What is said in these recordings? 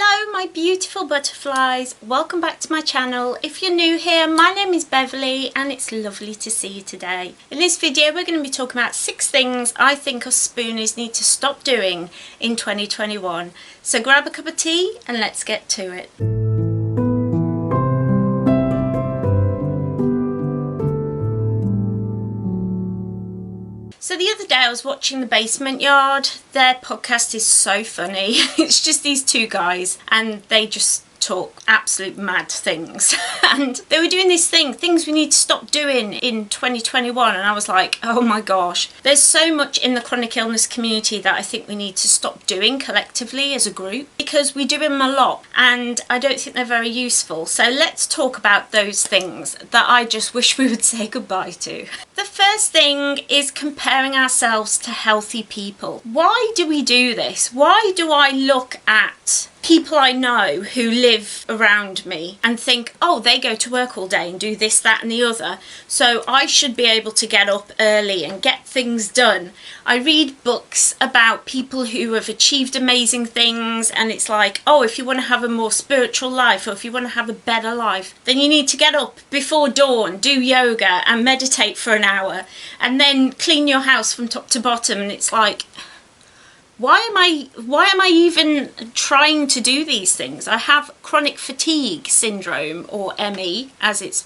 Hello my beautiful butterflies, welcome back to my channel. If you're new here, my name is Beverly and it's lovely to see you today. In this video we're going to be talking about 6 things I think us spoonies need to stop doing in 2021. So grab a cup of tea and let's get to it. So the other day I was watching The Basement Yard. Their podcast is so funny. It's just these two guys and they just talk absolute mad things. And they were doing this thing, things we need to stop doing in 2021. And I was like, oh my gosh. There's so much in the chronic illness community that I think we need to stop doing collectively as a group, because we do them a lot and I don't think they're very useful. So let's talk about those things that I just wish we would say goodbye to. The first thing is comparing ourselves to healthy people. Why do we do this? Why do I look at people I know who live around me and think, oh, they go to work all day and do this, that and the other, so I should be able to get up early and get things done. I read books about people who have achieved amazing things and it's like, oh, if you want to have a more spiritual life or if you want to have a better life, then you need to get up before dawn, do yoga and meditate for an hour and then clean your house from top to bottom. And it's like, why am I even trying to do these things? I have chronic fatigue syndrome, or ME as it's,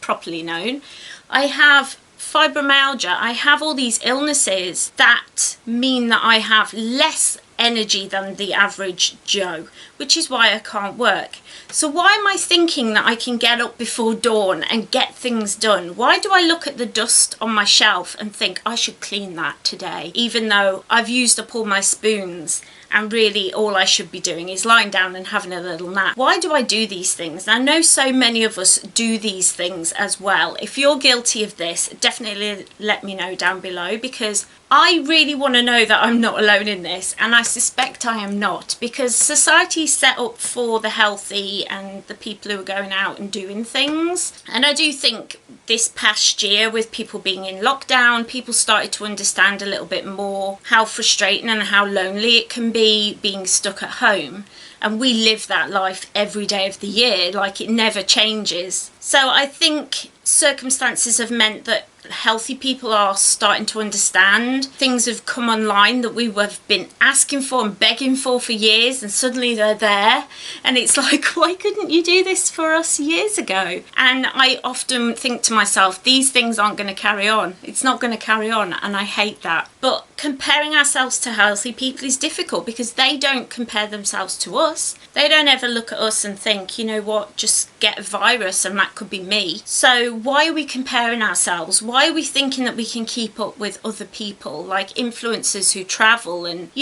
properly known. I have fibromyalgia. I have all these illnesses that mean that I have less energy than the average Joe, which is why I can't work. So why am I thinking that I can get up before dawn and get things done? Why do I look at the dust on my shelf and think I should clean that today, even though I've used up all my spoons and really all I should be doing is lying down and having a little nap? Why do I do these things? And I know so many of us do these things as well. If you're guilty of this, definitely let me know down below, because I really want to know that I'm not alone in this, and I suspect I am not, because society is set up for the healthy and the people who are going out and doing things. And I do think this past year, with people being in lockdown, people started to understand a little bit more how frustrating and how lonely it can be being stuck at home. And we live that life every day of the year, like it never changes. So I think circumstances have meant that healthy people are starting to understand. Things have come online that we have been asking for and begging for years, and suddenly they're there. And it's like, why couldn't you do this for us years ago? And I often think to myself, these things aren't going to carry on. It's not going to carry on, and I hate that. But comparing ourselves to healthy people is difficult because they don't compare themselves to us. They don't ever look at us and think, you know what, just get a virus and that could be me. So why are we comparing ourselves? Why are we thinking that we can keep up with other people, like influencers who travel and,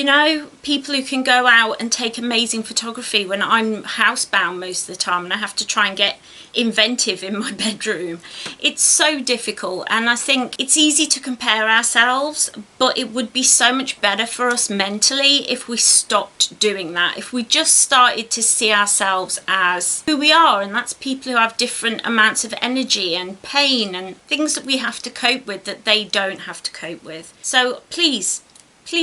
people who can go out and take amazing photography when I'm housebound most of the time and I have to try and get inventive in my bedroom? It's so difficult, and I think it's easy to compare ourselves, but it would be so much better for us mentally if we stopped doing that, if we just started to see ourselves as who we are, and that's people who have different amounts of energy and pain and things that we have to cope with that they don't have to cope with. So please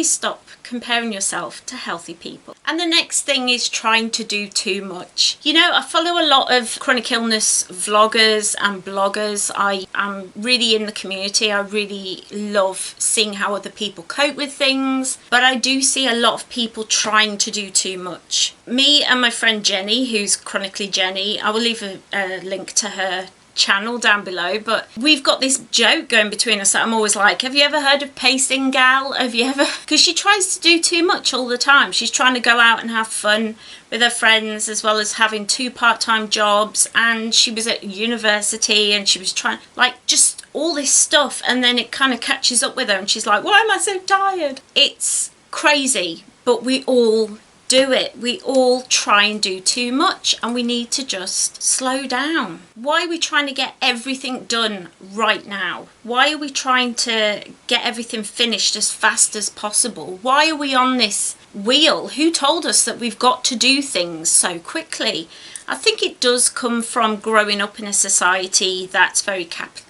stop comparing yourself to healthy people. And the next thing is trying to do too much. I follow a lot of chronic illness vloggers and bloggers. I am really in the community. I really love seeing how other people cope with things, but I do see a lot of people trying to do too much. Me and my friend Jenny, who's Chronically Jenny, I will leave a link to her channel down below, but we've got this joke going between us that I'm always like, have you ever heard of Pacing Gal? Have you ever? Because she tries to do too much all the time. She's trying to go out and have fun with her friends as well as having 2 part-time jobs, and she was at university and she was trying, like, just all this stuff, and then it kind of catches up with her and she's like, why am I so tired? It's crazy, but we all do it. We all try and do too much, and we need to just slow down. Why are we trying to get everything done right now? Why are we trying to get everything finished as fast as possible? Why are we on this wheel? Who told us that we've got to do things so quickly? I think it does come from growing up in a society that's very capitalist.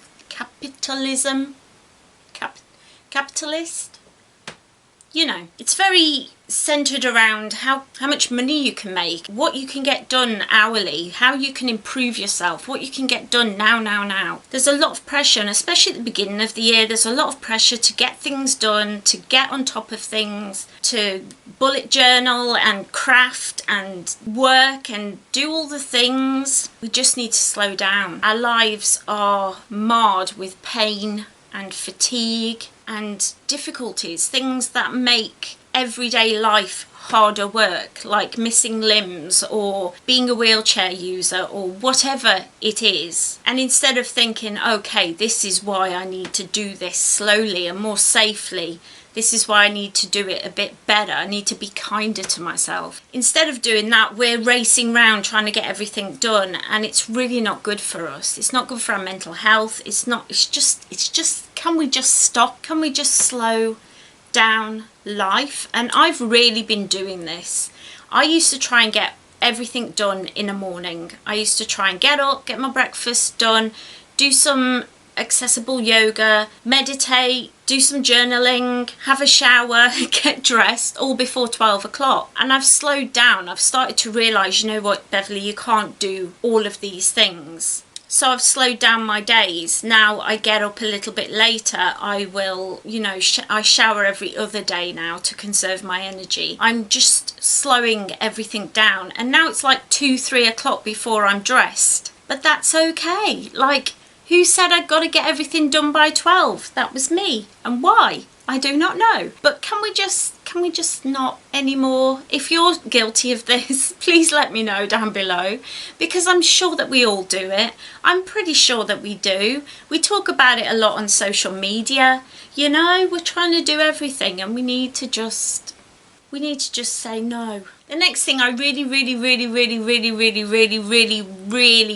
It's very centered around how much money you can make, what you can get done hourly, how you can improve yourself, what you can get done now. There's a lot of pressure, and especially at the beginning of the year, there's a lot of pressure to get things done, to get on top of things, to bullet journal and craft and work and do all the things. We just need to slow down. Our lives are marred with pain and fatigue and difficulties, things that make everyday life harder work, like missing limbs or being a wheelchair user or whatever it is. And instead of thinking, okay, this is why I need to do this slowly and more safely, this is why I need to do it a bit better, I need to be kinder to myself. Instead of doing that, we're racing around trying to get everything done, and it's really not good for us. It's not good for our mental health. It's just, can we just stop? Can we just slow down life? And I've really been doing this. I used to try and get everything done in a morning. I used to try and get up, get my breakfast done, do some accessible yoga, meditate, do some journaling, have a shower, get dressed, all before 12 o'clock. And I've slowed down. I've started to realise, you know what, Beverly, you can't do all of these things. So I've slowed down my days. Now I get up a little bit later. I will, I shower every other day now to conserve my energy. I'm just slowing everything down. And now it's like 2-3 o'clock before I'm dressed. But that's okay. Like, who said I'd got to get everything done by 12? That was me. And why? I do not know. But can we just not anymore? If you're guilty of this, please let me know down below, because I'm sure that we all do it. I'm pretty sure that we do. We talk about it a lot on social media. We're trying to do everything, and we need to just say no. The next thing I really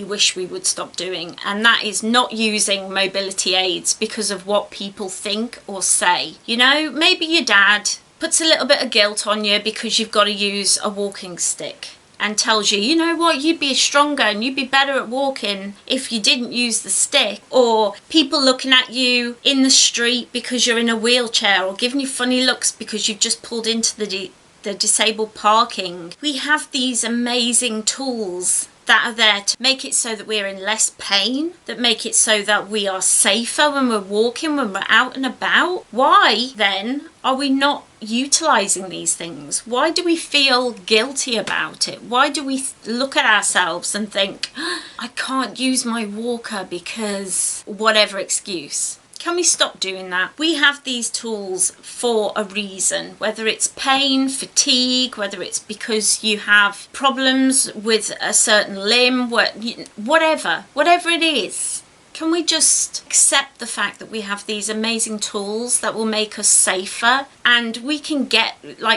wish we would stop doing, and that is not using mobility aids because of what people think or say. Maybe your dad puts a little bit of guilt on you because you've got to use a walking stick and tells you, you know what, you'd be stronger and you'd be better at walking if you didn't use the stick. Or people looking at you in the street because you're in a wheelchair, or giving you funny looks because you've just pulled into the disabled parking. We have these amazing tools that are there to make it so that we're in less pain, that make it so that we are safer when we're walking, when we're out and about. Why then are we not utilising these things? Why do we feel guilty about it? Why do we look at ourselves and think, I can't use my walker because whatever excuse? Can we stop doing that? We have these tools for a reason, whether it's pain, fatigue, whether it's because you have problems with a certain limb, whatever it is. Can we just accept the fact that we have these amazing tools that will make us safer, and we can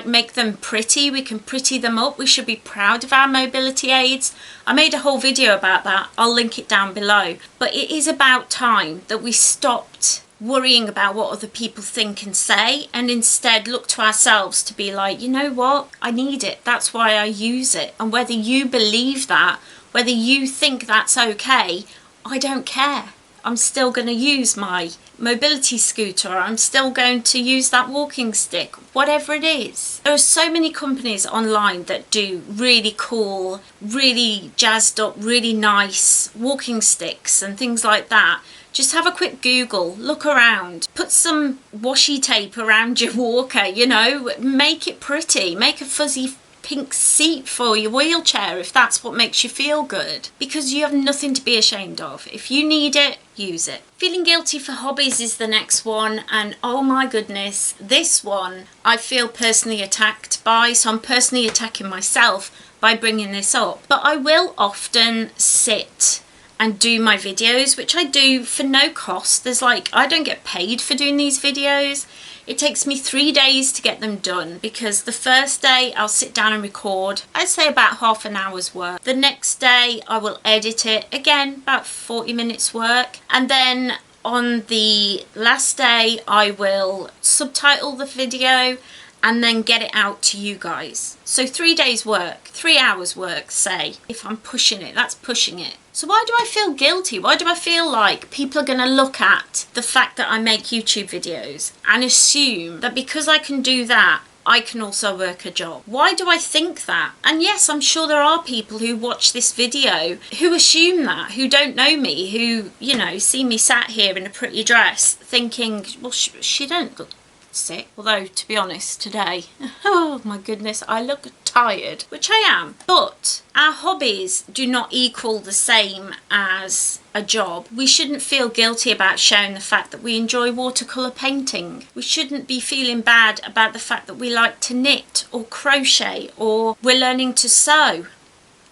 make them pretty, we can pretty them up. We should be proud of our mobility aids. I made a whole video about that. I'll link it down below. But it is about time that we stopped worrying about what other people think and say, and instead look to ourselves to be like, you know what, I need it, that's why I use it. And whether you believe that, whether you think that's okay, I don't care. I'm still going to use my mobility scooter, or I'm still going to use that walking stick, whatever it is. There are so many companies online that do really cool, really jazzed up, really nice walking sticks and things like that. Just have a quick Google, look around, put some washi tape around your walker, make it pretty, make a fuzzy pink seat for your wheelchair if that's what makes you feel good, because you have nothing to be ashamed of. If you need it, use it. Feeling guilty for hobbies is the next one, and oh my goodness, this one I feel personally attacked by, so I'm personally attacking myself by bringing this up. But I will often sit and do my videos, which I do for no cost. I don't get paid for doing these videos. It takes me 3 days to get them done, because the first day I'll sit down and record, I'd say about half an hour's work. The next day I will edit it, again about 40 minutes work, and then on the last day I will subtitle the video and then get it out to you guys. So 3 days work, 3 hours work, say, if I'm pushing it, that's pushing it. So why do I feel guilty? Why do I feel like people are going to look at the fact that I make YouTube videos and assume that because I can do that, I can also work a job. Why do I think that? And yes, I'm sure there are people who watch this video who assume that, who don't know me, who, you know, see me sat here in a pretty dress thinking, well, she don't look sick. Although, to be honest, today, oh my goodness, I look tired, which I am. But our hobbies do not equal the same as a job. We shouldn't feel guilty about showing the fact that we enjoy watercolour painting. We shouldn't be feeling bad about the fact that we like to knit or crochet or we're learning to sew.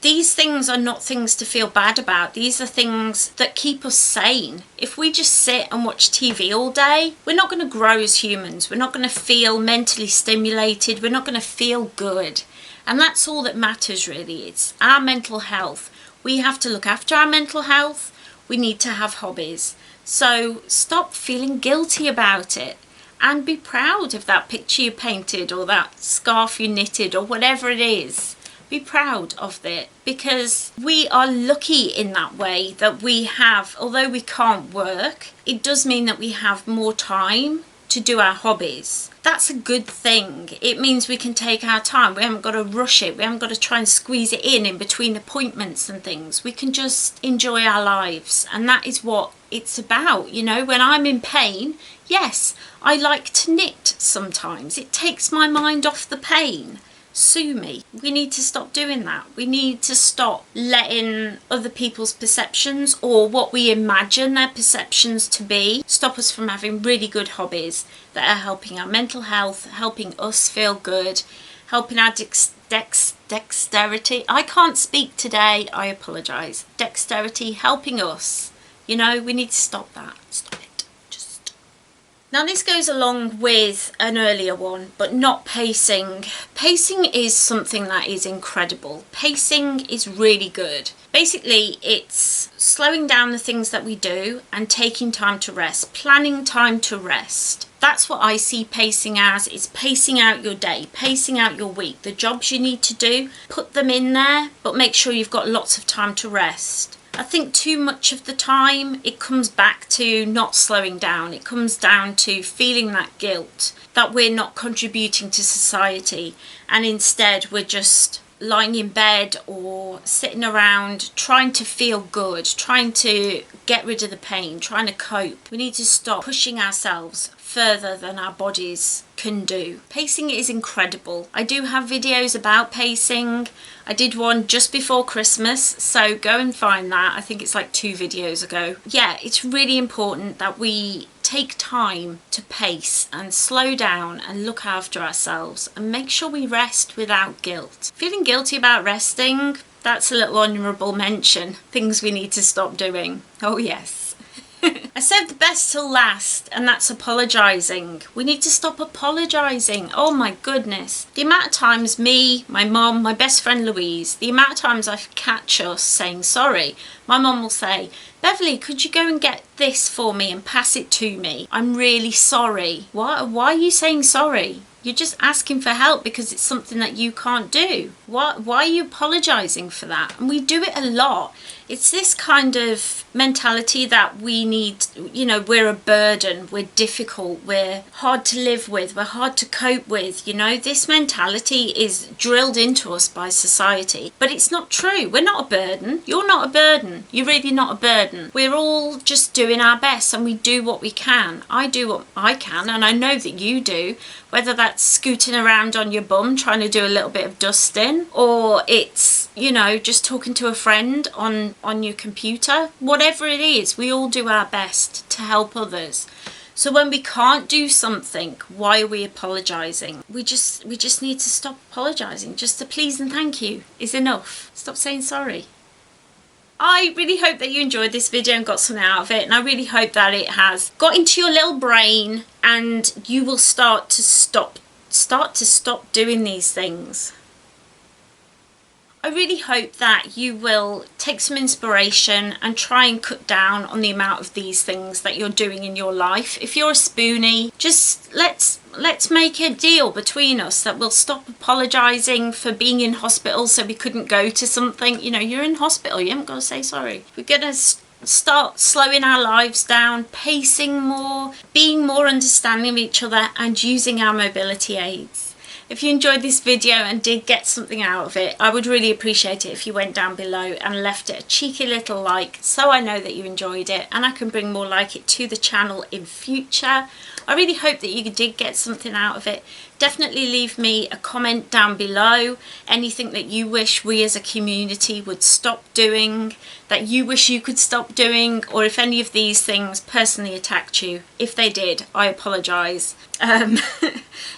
These things are not things to feel bad about. These are things that keep us sane. If we just sit and watch TV all day, we're not going to grow as humans. We're not going to feel mentally stimulated. We're not going to feel good. And that's all that matters, really. It's our mental health. We have to look after our mental health. We need to have hobbies. So stop feeling guilty about it and be proud of that picture you painted or that scarf you knitted or whatever it is. Be proud of it, because we are lucky in that way that we have, although we can't work, it does mean that we have more time to do our hobbies. That's a good thing. It means we can take our time. We haven't got to rush it. We haven't got to try and squeeze it in between appointments and things. We can just enjoy our lives, and that is what it's about. You know, when I'm in pain, yes, I like to knit sometimes. It takes my mind off the pain. Sue me. We need to stop doing that. We need to stop letting other people's perceptions or what we imagine their perceptions to be stop us from having really good hobbies that are helping our mental health, helping us feel good, helping our dexterity. I can't speak today, I apologise. Dexterity, helping us. You know, we need to stop that. Stop it. Now this goes along with an earlier one, but not pacing. Pacing is something that is incredible. Pacing is really good. Basically, it's slowing down the things that we do and taking time to rest, planning time to rest. That's what I see pacing as. It's pacing out your day, pacing out your week. The jobs you need to do, put them in there, but make sure you've got lots of time to rest. I think too much of the time it comes back to not slowing down. It comes down to feeling that guilt that we're not contributing to society, and instead we're just lying in bed or sitting around trying to feel good, trying to get rid of the pain, trying to cope. We need to stop pushing ourselves further than our bodies can do. Pacing is incredible. I do have videos about pacing. I did one just before Christmas, so go and find that. I think it's like 2 videos ago. Yeah, it's really important that we take time to pace and slow down and look after ourselves and make sure we rest without guilt. Feeling guilty about resting, that's a little honourable mention. Things we need to stop doing. Oh yes. I saved the best till last, and that's apologising. We need to stop apologising. Oh my goodness. The amount of times me, my mum, my best friend Louise, the amount of times I catch us saying sorry. My mum will say, Beverly, could you go and get this for me and pass it to me? I'm really sorry. Why are you saying sorry? You're just asking for help because it's something that you can't do. Why are you apologising for that? And we do it a lot. It's this kind of mentality that we need, you know, we're a burden, we're difficult, we're hard to live with, we're hard to cope with, you know. This mentality is drilled into us by society, but it's not true. We're not a burden. You're not a burden. You're really not a burden. We're all just doing our best, and we do what we can. I do what I can, and I know that you do, whether that's scooting around on your bum trying to do a little bit of dusting, or it's, you know, just talking to a friend on your computer. Whatever it is, we all do our best to help others. So when we can't do something, why are we apologising? We just need to stop apologising. Just a please and thank you is enough. Stop saying sorry. I really hope that you enjoyed this video and got something out of it, and I really hope that it has got into your little brain and you will start to stop doing these things. I really hope that you will take some inspiration and try and cut down on the amount of these things that you're doing in your life. If you're a spoonie, just let's make a deal between us that we'll stop apologising for being in hospital so we couldn't go to something. You know, you're in hospital, you haven't got to say sorry. We're going to start slowing our lives down, pacing more, being more understanding of each other, and using our mobility aids. If you enjoyed this video and did get something out of it, I would really appreciate it if you went down below and left it a cheeky little like, so I know that you enjoyed it and I can bring more like it to the channel in future. I really hope that you did get something out of it. Definitely leave me a comment down below, anything that you wish we as a community would stop doing, that you wish you could stop doing, or if any of these things personally attacked you. If they did, I apologise.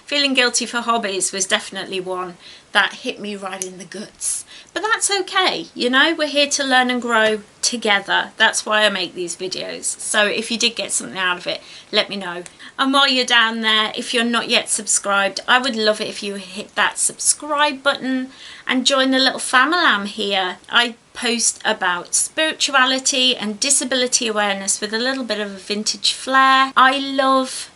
Feeling guilty for hobbies was definitely one that hit me right in the guts. But that's okay, you know, we're here to learn and grow together. That's why I make these videos. So if you did get something out of it, let me know. And while you're down there, if you're not yet subscribed, I would love it if you hit that subscribe button and join the little family here. I post about spirituality and disability awareness with a little bit of a vintage flair. I love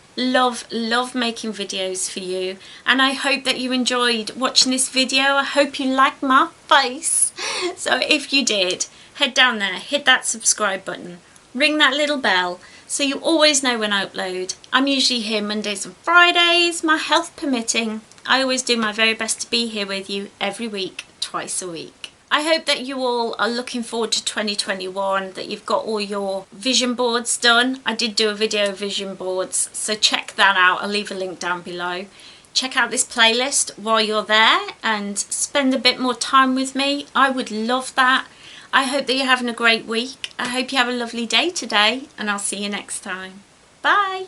making videos for you, and I hope that you enjoyed watching this video. I hope you liked my face. So if you did, head down there, hit that subscribe button, ring that little bell so you always know when I upload. I'm usually here Mondays and Fridays, my health permitting. I always do my very best to be here with you every week, twice a week. I hope that you all are looking forward to 2021, that you've got all your vision boards done. I did do a video of vision boards, so check that out. I'll leave a link down below. Check out this playlist while you're there and spend a bit more time with me. I would love that. I hope that you're having a great week. I hope you have a lovely day today, and I'll see you next time. Bye.